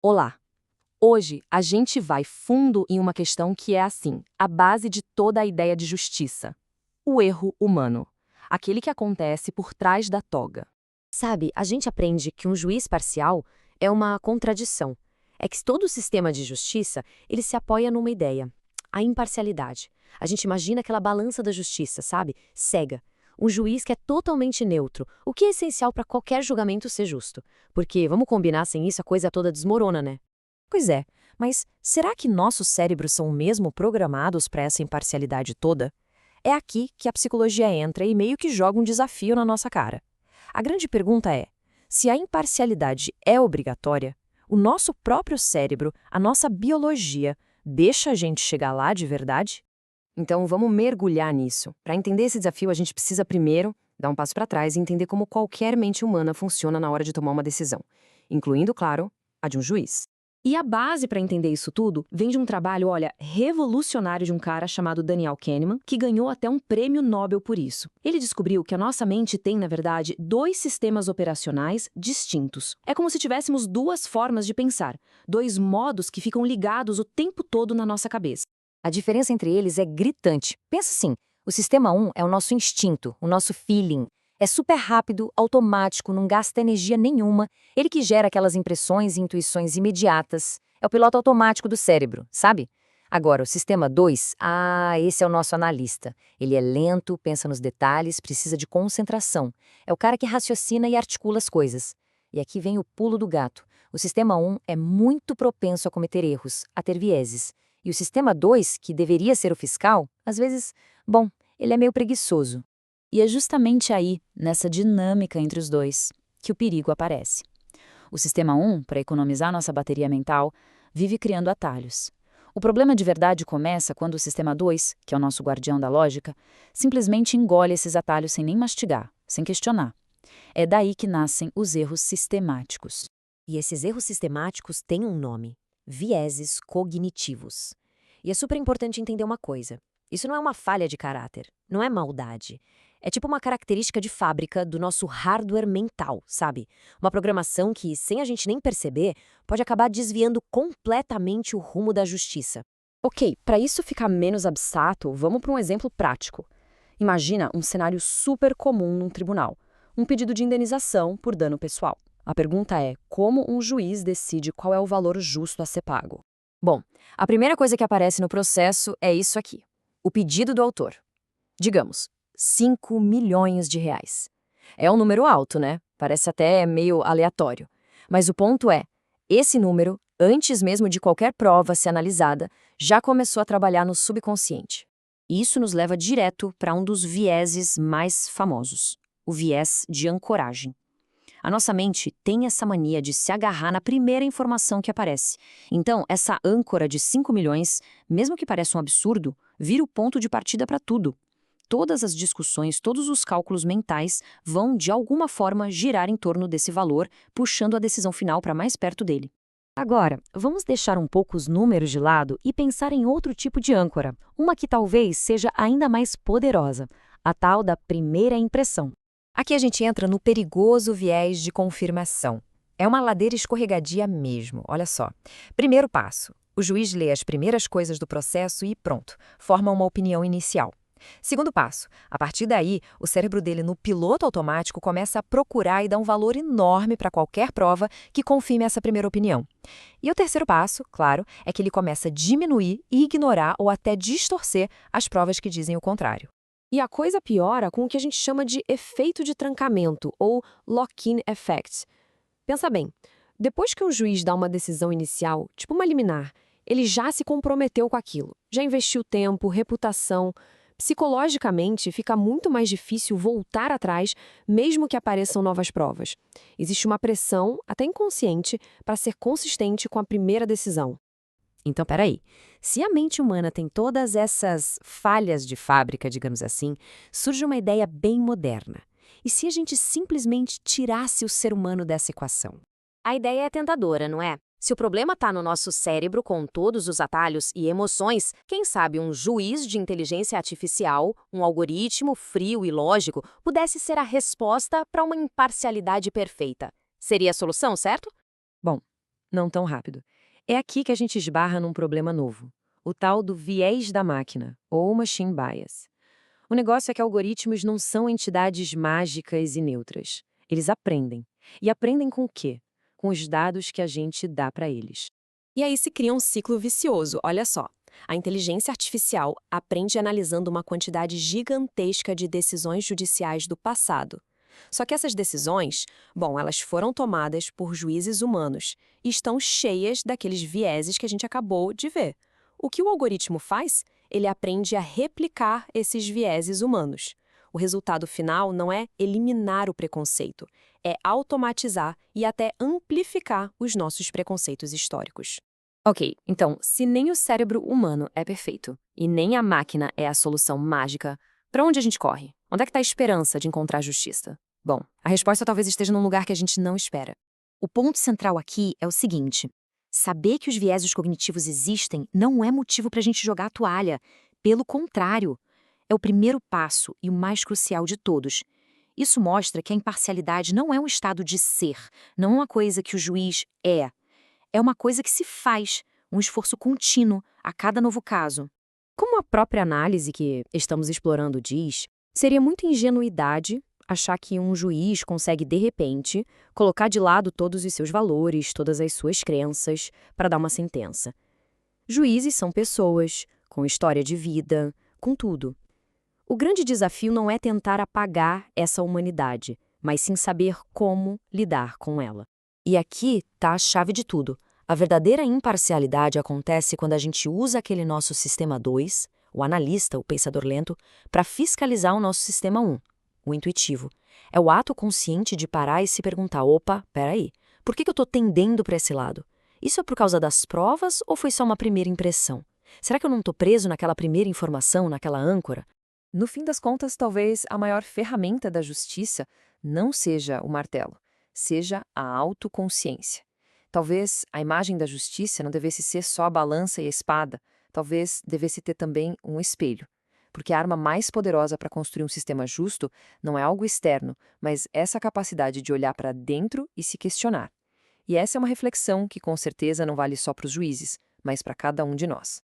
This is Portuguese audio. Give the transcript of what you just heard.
Olá! Hoje a gente vai fundo em uma questão que é assim, a base de toda a ideia de justiça. O erro humano. Aquele que acontece por trás da toga. Sabe, a gente aprende que um juiz parcial é uma contradição. É que todo o sistema de justiça, ele se apoia numa ideia, a imparcialidade. A gente imagina aquela balança da justiça, sabe? Cega. Um juiz que é totalmente neutro, o que é essencial para qualquer julgamento ser justo. Porque, vamos combinar, sem isso a coisa toda desmorona, né? Pois é, mas será que nossos cérebros são mesmo programados para essa imparcialidade toda? É aqui que a psicologia entra e meio que joga um desafio na nossa cara. A grande pergunta é: se a imparcialidade é obrigatória, o nosso próprio cérebro, a nossa biologia, deixa a gente chegar lá de verdade? Então vamos mergulhar nisso. Para entender esse desafio, a gente precisa primeiro dar um passo para trás e entender como qualquer mente humana funciona na hora de tomar uma decisão, incluindo, claro, a de um juiz. E a base para entender isso tudo vem de um trabalho, olha, revolucionário de um cara chamado Daniel Kahneman, que ganhou até um prêmio Nobel por isso. Ele descobriu que a nossa mente tem, na verdade, dois sistemas operacionais distintos. É como se tivéssemos duas formas de pensar, dois modos que ficam ligados o tempo todo na nossa cabeça. A diferença entre eles é gritante. Pensa assim, o sistema 1 é o nosso instinto, o nosso feeling. É super rápido, automático, não gasta energia nenhuma. Ele que gera aquelas impressões e intuições imediatas. É o piloto automático do cérebro, sabe? Agora, o sistema 2, esse é o nosso analista. Ele é lento, pensa nos detalhes, precisa de concentração. É o cara que raciocina e articula as coisas. E aqui vem o pulo do gato. O sistema 1 é muito propenso a cometer erros, a ter vieses. E o sistema 2, que deveria ser o fiscal, às vezes, bom, ele é meio preguiçoso. E é justamente aí, nessa dinâmica entre os dois, que o perigo aparece. O sistema 1, para economizar nossa bateria mental, vive criando atalhos. O problema de verdade começa quando o sistema 2, que é o nosso guardião da lógica, simplesmente engole esses atalhos sem nem mastigar, sem questionar. É daí que nascem os erros sistemáticos. E esses erros sistemáticos têm um nome: vieses cognitivos. E é super importante entender uma coisa. Isso não é uma falha de caráter, não é maldade. É tipo uma característica de fábrica do nosso hardware mental, sabe? Uma programação que, sem a gente nem perceber, pode acabar desviando completamente o rumo da justiça. Ok, para isso ficar menos abstrato, vamos para um exemplo prático. Imagina um cenário super comum num tribunal, um pedido de indenização por dano pessoal. A pergunta é, como um juiz decide qual é o valor justo a ser pago? Bom, a primeira coisa que aparece no processo é isso aqui, o pedido do autor. Digamos, 5 milhões de reais. É um número alto, né? Parece até meio aleatório. Mas o ponto é, esse número, antes mesmo de qualquer prova ser analisada, já começou a trabalhar no subconsciente. E isso nos leva direto para um dos vieses mais famosos, o viés de ancoragem. A nossa mente tem essa mania de se agarrar na primeira informação que aparece. Então, essa âncora de 5 milhões, mesmo que pareça um absurdo, vira o ponto de partida para tudo. Todas as discussões, todos os cálculos mentais vão, de alguma forma, girar em torno desse valor, puxando a decisão final para mais perto dele. Agora, vamos deixar um pouco os números de lado e pensar em outro tipo de âncora, uma que talvez seja ainda mais poderosa, a tal da primeira impressão. Aqui a gente entra no perigoso viés de confirmação. É uma ladeira escorregadia mesmo, olha só. Primeiro passo, o juiz lê as primeiras coisas do processo e pronto, forma uma opinião inicial. Segundo passo, a partir daí, o cérebro dele no piloto automático começa a procurar e dar um valor enorme para qualquer prova que confirme essa primeira opinião. E o terceiro passo, claro, é que ele começa a diminuir, ignorar ou até distorcer as provas que dizem o contrário. E a coisa piora com o que a gente chama de efeito de trancamento, ou lock-in effect. Pensa bem, depois que um juiz dá uma decisão inicial, tipo uma liminar, ele já se comprometeu com aquilo, já investiu tempo, reputação. Psicologicamente, fica muito mais difícil voltar atrás, mesmo que apareçam novas provas. Existe uma pressão, até inconsciente, para ser consistente com a primeira decisão. Então, peraí, se a mente humana tem todas essas falhas de fábrica, digamos assim, surge uma ideia bem moderna. E se a gente simplesmente tirasse o ser humano dessa equação? A ideia é tentadora, não é? Se o problema está no nosso cérebro com todos os atalhos e emoções, quem sabe um juiz de inteligência artificial, um algoritmo frio e lógico, pudesse ser a resposta para uma imparcialidade perfeita. Seria a solução, certo? Bom, Não tão rápido. É aqui que a gente esbarra num problema novo. O tal do viés da máquina, ou machine bias. O negócio é que algoritmos não são entidades mágicas e neutras. Eles aprendem. E aprendem com o quê? Com os dados que a gente dá para eles. E aí se cria um ciclo vicioso, olha só. A inteligência artificial aprende analisando uma quantidade gigantesca de decisões judiciais do passado. Só que essas decisões, bom, elas foram tomadas por juízes humanos e estão cheias daqueles vieses que a gente acabou de ver. O que o algoritmo faz? Ele aprende a replicar esses vieses humanos. O resultado final não é eliminar o preconceito, é automatizar e até amplificar os nossos preconceitos históricos. Ok, então, se nem o cérebro humano é perfeito e nem a máquina é a solução mágica, para onde a gente corre? Onde é que está a esperança de encontrar justiça? Bom, a resposta talvez esteja num lugar que a gente não espera. O ponto central aqui é o seguinte: saber que os vieses cognitivos existem não é motivo para a gente jogar a toalha. Pelo contrário, é o primeiro passo e o mais crucial de todos. Isso mostra que a imparcialidade não é um estado de ser, não é uma coisa que o juiz é. É uma coisa que se faz, um esforço contínuo a cada novo caso. Como a própria análise que estamos explorando diz, seria muita ingenuidade achar que um juiz consegue, de repente, colocar de lado todos os seus valores, todas as suas crenças, para dar uma sentença. Juízes são pessoas, com história de vida, com tudo. O grande desafio não é tentar apagar essa humanidade, mas sim saber como lidar com ela. E aqui está a chave de tudo. A verdadeira imparcialidade acontece quando a gente usa aquele nosso sistema 2, o analista, o pensador lento, para fiscalizar o nosso sistema 1, o intuitivo. É o ato consciente de parar e se perguntar: opa, peraí, por que eu estou tendendo para esse lado? Isso é por causa das provas ou foi só uma primeira impressão? Será que eu não estou preso naquela primeira informação, naquela âncora? No fim das contas, talvez a maior ferramenta da justiça não seja o martelo, seja a autoconsciência. Talvez a imagem da justiça não devesse ser só a balança e a espada, talvez devesse ter também um espelho. Porque a arma mais poderosa para construir um sistema justo não é algo externo, mas essa capacidade de olhar para dentro e se questionar. E essa é uma reflexão que com certeza não vale só para os juízes, mas para cada um de nós.